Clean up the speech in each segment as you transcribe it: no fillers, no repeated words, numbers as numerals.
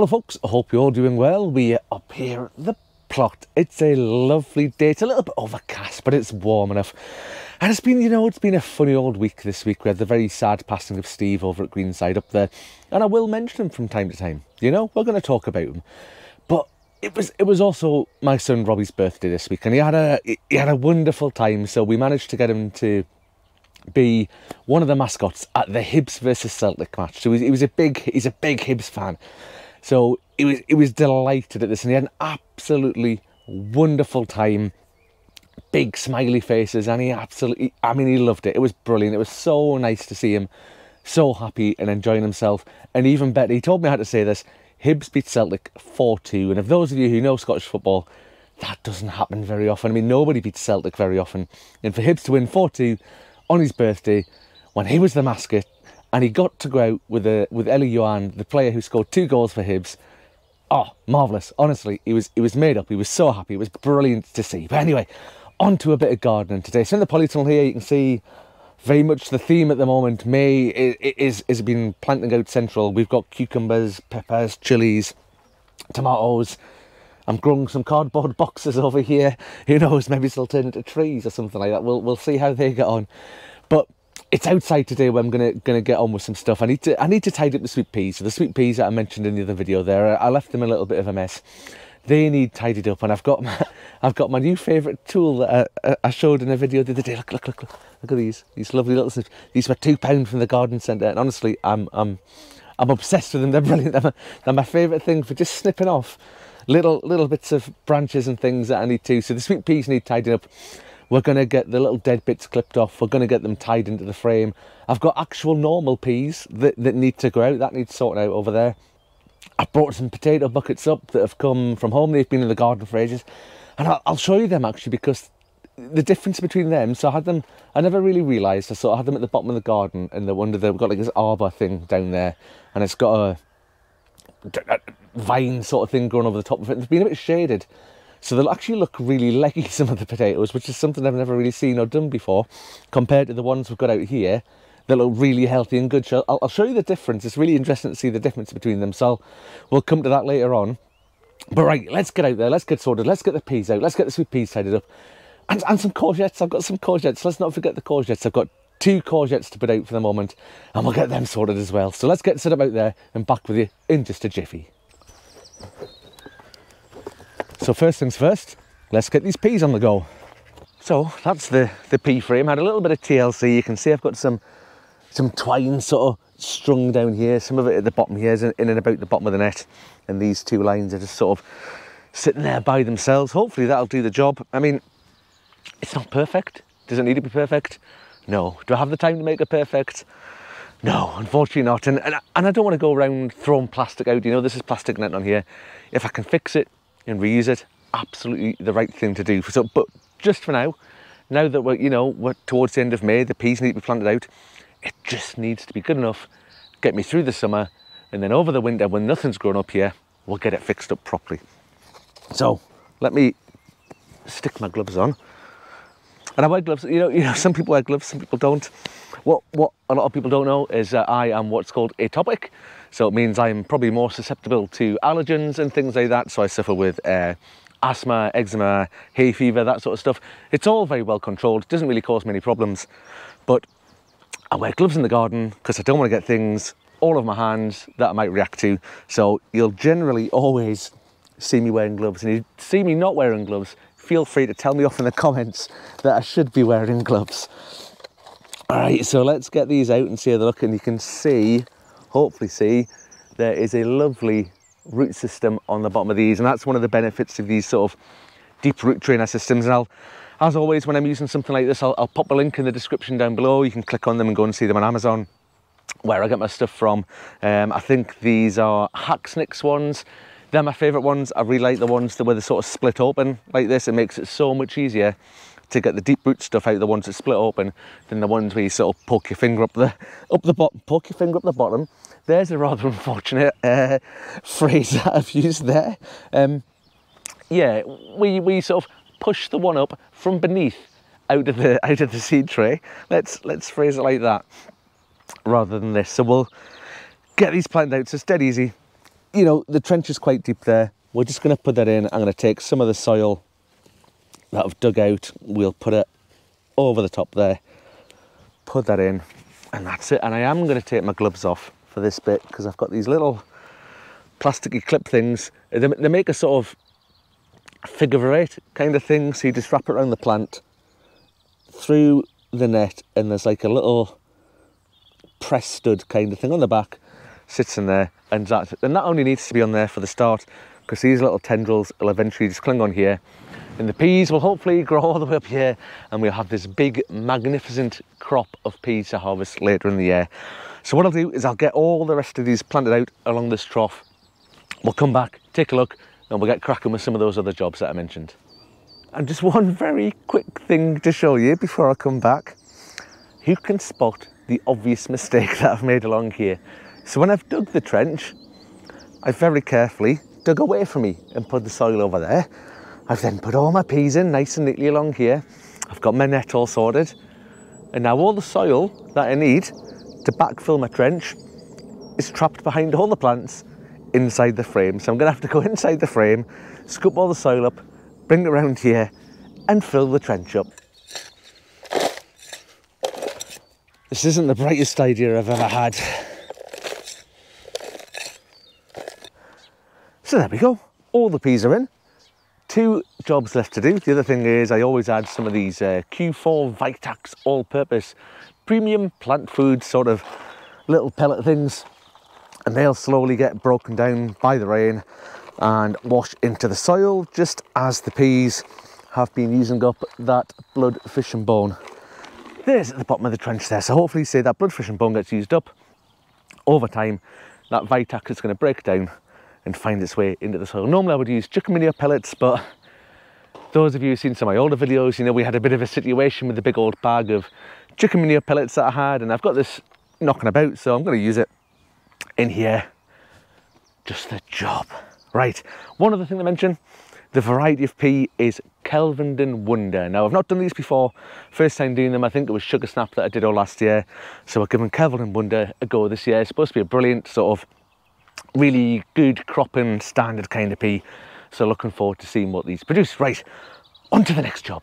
Hello folks, I hope you're all doing well. We're up here at the plot. It's a lovely day. It's a little bit overcast, but it's warm enough. And it's been, it's been a funny old week this week. We had the very sad passing of Steve over at Greenside up there. And I will mention him from time to time. We're going to talk about him. But it was also my son Robbie's birthday this week, and he had a wonderful time. So we managed to get him to be one of the mascots at the Hibs versus Celtic match. So he's a big Hibs fan. So he was delighted at this, and he had an absolutely wonderful time. Big smiley faces, and he loved it. It was brilliant. It was so nice to see him so happy and enjoying himself. And even better, he told me how to say this: Hibs beat Celtic 4-2. And if those of you who know Scottish football, that doesn't happen very often. I mean, nobody beats Celtic very often. And for Hibs to win 4-2 on his birthday, when he was the mascot, and he got to go out with Ellie Johan, the player who scored 2 goals for Hibs. Oh, marvellous. Honestly, he was made up. He was so happy. It was brilliant to see. But anyway, on to a bit of gardening today. So in the polytunnel here, you can see very much the theme at the moment. May is been planting out central. We've got cucumbers, peppers, chilies, tomatoes. I'm growing some cardboard boxes over here. Who knows, maybe they'll turn into trees or something like that. We'll see how they get on. But it's outside today where I'm gonna get on with some stuff. I need to tidy up the sweet peas. So the sweet peas that I mentioned in the other video there, I left them a little bit of a mess. They need tidied up, and I've got my new favourite tool that I showed in a video the other day. Look at these lovely little snips. These were £2 from the garden centre, and honestly, I'm obsessed with them. They're brilliant. They're my favourite thing for just snipping off little bits of branches and things that I need to. So the sweet peas need tidying up. We're going to get the little dead bits clipped off. We're going to get them tied into the frame. I've got actual normal peas that need to go out. That needs sorting out over there. I brought some potato buckets up that have come from home. They've been in the garden for ages. And I'll show you them actually, because the difference between them, so I had them, I never really realised. I had them at the bottom of the garden, and we've got like this arbour thing down there. And it's got a vine sort of thing growing over the top of it. It's been a bit shaded. So they'll actually look really leggy, some of the potatoes, which is something I've never really seen or done before, compared to the ones we've got out here. They look really healthy and good. So I'll show you the difference. It's really interesting to see the difference between them. So we'll come to that later on. But right, let's get out there. Let's get sorted. Let's get the peas out. Let's get the sweet peas tidied up. And some courgettes. I've got some courgettes. Let's not forget the courgettes. I've got 2 courgettes to put out for the moment, and we'll get them sorted as well. So let's get set up out there and back with you in just a jiffy. So first things first, let's get these peas on the go. So that's the pea frame. I had a little bit of TLC. You can see I've got some twine sort of strung down here. Some of it at the bottom here is in and about the bottom of the net. And these 2 lines are just sort of sitting there by themselves. Hopefully that'll do the job. I mean, it's not perfect. Does it need to be perfect? No. Do I have the time to make it perfect? No, unfortunately not. And I don't want to go around throwing plastic out. This is plastic net on here. If I can fix it and reuse it, absolutely the right thing to do. So, but just for now that we're towards the end of May, the peas need to be planted out. It just needs to be good enough, get me through the summer, and then over the winter, when nothing's grown up here, we'll get it fixed up properly. So let me stick my gloves on. And I wear gloves. Some people wear gloves, some people don't. What a lot of people don't know is that I am what's called atopic. So it means I'm probably more susceptible to allergens and things like that. So I suffer with asthma, eczema, hay fever, that sort of stuff. It's all very well controlled. It doesn't really cause many problems. But I wear gloves in the garden because I don't want to get things all over my hands that I might react to. So you'll generally always see me wearing gloves. And if you see me not wearing gloves, feel free to tell me off in the comments that I should be wearing gloves. All right, so let's get these out and see how they look. And you can see, hopefully see, there is a lovely root system on the bottom of these. And that's one of the benefits of these sort of deep root drainer systems. And as always, when I'm using something like this, I'll pop a link in the description down below. You can click on them and go and see them on Amazon, where I get my stuff from. I think these are Hacksnicks ones. They're my favourite ones. I really like the ones where they're sort of split open like this. It makes it so much easier to get the deep root stuff out, the ones that split open, than the ones where you sort of poke your finger up the bottom. Poke your finger up the bottom. There's a rather unfortunate phrase that I've used there. Yeah, we sort of push the one up from beneath out of the seed tray. Let's phrase it like that rather than this. So we'll get these planted out. So it's dead easy. you know, the trench is quite deep there. We're just going to put that in. I'm going to take some of the soil that I've dug out. We'll put it over the top there. Put that in, and that's it. And I am going to take my gloves off for this bit because I've got these little plasticky clip things. They make a sort of figure eight kind of thing. So you just wrap it around the plant through the net, and there's like a little press stud kind of thing on the back, sits in there, and that's it. And that only needs to be on there for the start, because these little tendrils will eventually just cling on here, and the peas will hopefully grow all the way up here, and we'll have this big magnificent crop of peas to harvest later in the year. So what I'll do is I'll get all the rest of these planted out along this trough. We'll come back, take a look, and we'll get cracking with some of those other jobs that I mentioned. And just one very quick thing to show you before I come back. Who can spot the obvious mistake that I've made along here? So when I've dug the trench, I've very carefully dug away from me and put the soil over there. I've then put all my peas in nice and neatly along here. I've got my net all sorted. And now all the soil that I need to backfill my trench is trapped behind all the plants inside the frame. So I'm gonna have to go inside the frame, scoop all the soil up, bring it around here and fill the trench up. This isn't the brightest idea I've ever had. So there we go, all the peas are in. 2 jobs left to do. The other thing is I always add some of these Q4 Vitax all-purpose premium plant food sort of little pellet things, and they'll slowly get broken down by the rain and wash into the soil just as the peas have been using up that blood, fish and bone. There's at the bottom of the trench there, so hopefully say that blood, fish and bone gets used up. Over time, that Vitax is going to break down and find its way into the soil. Normally I would use chicken manure pellets, but those of you who've seen some of my older videos, you know we had a bit of a situation with the big old bag of chicken manure pellets that I had, and I've got this knocking about, so I'm going to use it in here. Just the job. Right, one other thing to mention, the variety of pea is Kelvenden Wonder. Now I've not done these before, first time doing them. I think it was Sugar Snap that I did all last year, so we're giving Kelvenden Wonder a go this year. It's supposed to be a brilliant sort of really good cropping standard kind of pea, so looking forward to seeing what these produce. Right, on to the next job.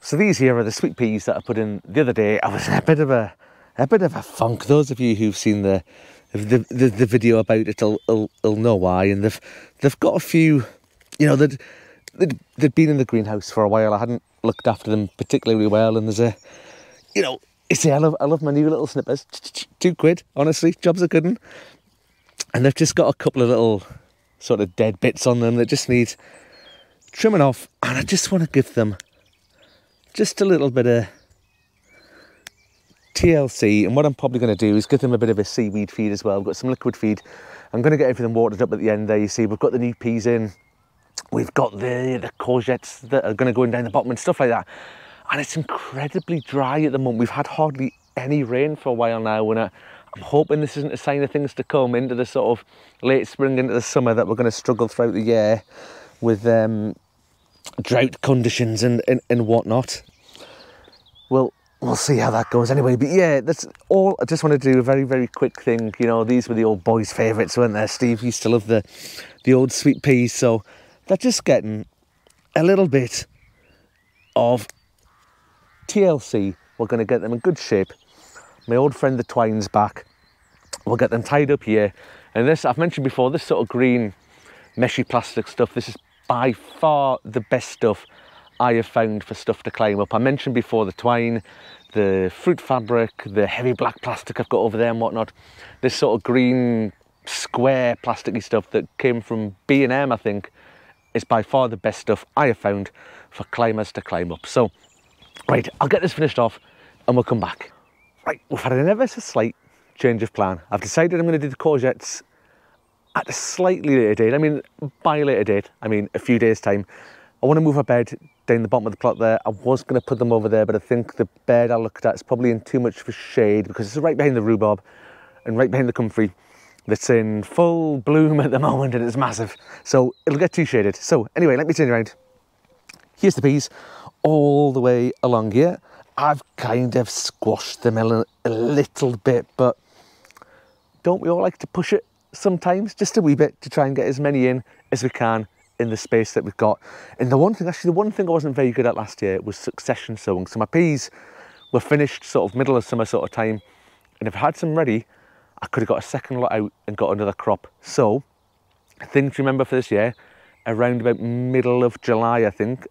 So these here are the sweet peas that I put in the other day. I was in a bit of a funk. Those of you who've seen the video about it will know why, and they've got a few, you know, they'd been in the greenhouse for a while. I hadn't looked after them particularly well, and there's a, you know, you see, I love my new little snippers. £2, honestly, job's a good one. And they've just got a couple of little sort of dead bits on them that just need trimming off, and I just want to give them just a little bit of TLC. And what I'm probably going to do is give them a bit of a seaweed feed as well. I've got some liquid feed. I'm going to get everything watered up at the end there. You see, we've got the new peas in, we've got the courgettes that are going to go in down the bottom and stuff like that. And it's incredibly dry at the moment. We've had hardly any rain for a while now, and I'm hoping this isn't a sign of things to come into the sort of late spring, into the summer, that we're going to struggle throughout the year with drought conditions and whatnot. Well, we'll see how that goes anyway. But yeah, that's all. I just want to do a very, very quick thing. You know, these were the old boys' favourites, weren't they? Steve used to love the old sweet peas, so they're just getting a little bit of TLC. We're going to get them in good shape. My old friend the twine's back. We'll get them tied up here. And this, I've mentioned before, this sort of green meshy plastic stuff, this is by far the best stuff I have found for stuff to climb up. I mentioned before the twine, the fruit fabric, the heavy black plastic I've got over there and whatnot. This sort of green square plasticky stuff that came from B&M, I think, is by far the best stuff I have found for climbers to climb up. So, right, I'll get this finished off and we'll come back. Right, we've had an ever so slight change of plan. I've decided I'm going to do the courgettes at a slightly later date. I mean, by a later date, I mean a few days' time. I want to move a bed down the bottom of the plot there. I was going to put them over there, but I think the bed I looked at is probably in too much of a shade, because it's right behind the rhubarb and right behind the comfrey that's in full bloom at the moment, and it's massive. So it'll get too shaded. So anyway, let me turn around. Here's the peas all the way along here. I've kind of squashed them a little bit, but don't we all like to push it sometimes, just a wee bit, to try and get as many in as we can in the space that we've got. And the one thing I wasn't very good at last year was succession sowing. So my peas were finished sort of middle of summer sort of time, and if I had some ready, I could have got a second lot out and got another crop. So thing to remember for this year, around about middle of July, I think,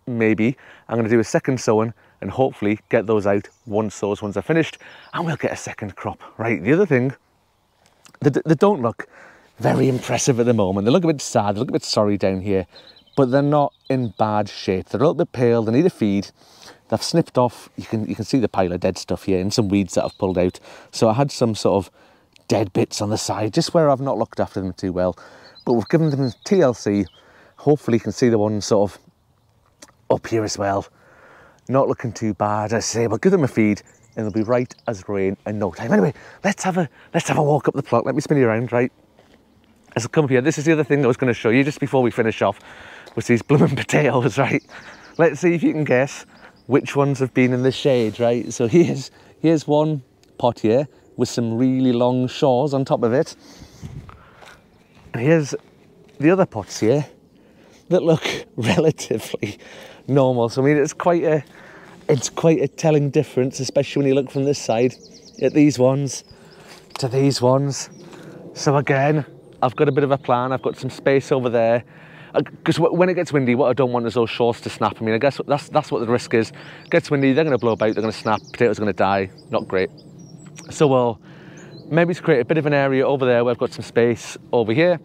maybe, I'm going to do a second sowing and hopefully get those out once those ones are finished, and we'll get a second crop. Right, the other thing, they don't look very impressive at the moment. They look a bit sad, they look a bit sorry down here, but they're not in bad shape. They're a little bit pale, they need a feed. They've snipped off, you can see the pile of dead stuff here and some weeds that I've pulled out. So I had some sort of dead bits on the side, just where I've not looked after them too well. But we've given them TLC. Hopefully you can see the one sort of up here as well. Not looking too bad, I say. We'll give them a feed and they'll be right as rain in no time. Anyway, let's have a walk up the plot. Let me spin you around, right? As I come up here, this is the other thing I was going to show you just before we finish off, was these blooming potatoes, right? Let's see if you can guess which ones have been in the shade, right? So here's one pot here with some really long shawls on top of it. And here's the other pots here that look relatively normal. So I mean, it's quite a telling difference, especially when you look from this side at these ones to these ones. So again, I've got a bit of a plan. I've got some space over there, because when it gets windy, what I don't want is those shawls to snap. I mean, I guess that's what the risk is. It gets windy, they're going to blow about, they're going to snap, potatoes are going to die. Not great. So we'll maybe create a bit of an area over there where I've got some space over here,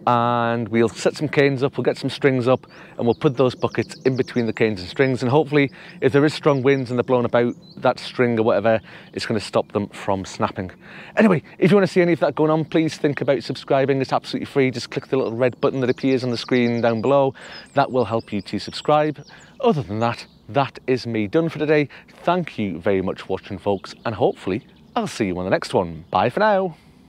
and we'll set some canes up, we'll get some strings up, and we'll put those buckets in between the canes and strings, and hopefully if there is strong winds and they're blowing about, that string or whatever, it's going to stop them from snapping. Anyway, if you want to see any of that going on, please think about subscribing. It's absolutely free. Just click the little red button that appears on the screen down below. That will help you to subscribe. Other than that, that is me done for today. Thank you very much for watching, folks, and hopefully I'll see you on the next one. Bye for now.